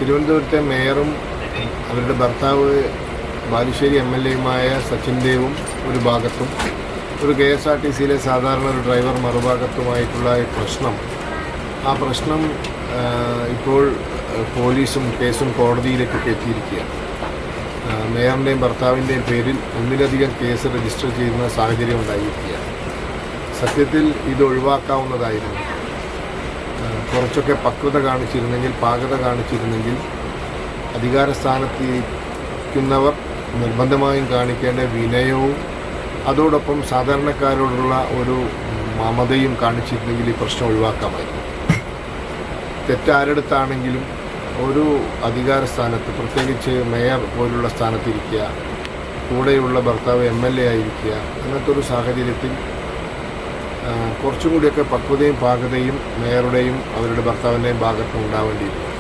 തിരുവനന്തപുരത്തെ മേയറും അവരുടെ ഭർത്താവ് ബാലുശ്ശേരി MLA-യുമായ സച്ചിൻ ദേവും ഒരു ഭാഗത്തും ഒരു KSRTC-യിലെ സാധാരണ ഒരു ഡ്രൈവർ മറുഭാഗത്തുമായിട്ടുള്ള ആ പ്രശ്നം ഇപ്പോൾ പോലീസും കേസും കോടതിയിലേക്കൊക്കെ എത്തിയിരിക്കുകയാണ്. മേയറിൻ്റെയും ഭർത്താവിൻ്റെയും പേരിൽ ഒന്നിലധികം കേസ് രജിസ്റ്റർ ചെയ്യുന്ന സാഹചര്യം ഉണ്ടായിരിക്കുകയാണ്. സത്യത്തിൽ ഇത് ഒഴിവാക്കാവുന്നതായിരുന്നു. കുറച്ചൊക്കെ പക്വത കാണിച്ചിരുന്നെങ്കിൽ, പാകത കാണിച്ചിരുന്നെങ്കിൽ അധികാരസ്ഥാനത്തിരിക്കുന്നവർ നിർബന്ധമായും കാണിക്കേണ്ട വിനയവും അതോടൊപ്പം സാധാരണക്കാരോടുള്ള ഒരു മമതയും കാണിച്ചിരുന്നെങ്കിൽ ഈ പ്രശ്നം ഒഴിവാക്കാമായിരുന്നു. തെറ്റാരെടുത്താണെങ്കിലും ഒരു അധികാര സ്ഥാനത്ത്, പ്രത്യേകിച്ച് മേയർ പോലുള്ള സ്ഥാനത്തിരിക്കുക, കൂടെയുള്ള ഭർത്താവ് MLA ആയിരിക്കുക, അങ്ങനത്തെ ഒരു സാഹചര്യത്തിൽ കുറച്ചും കൂടിയൊക്കെ പക്വതയും പാകതയും മേയറുടെയും അവരുടെ ഭർത്താവിൻ്റെയും ഭാഗത്ത് ഉണ്ടാവേണ്ടിയിരുന്നു.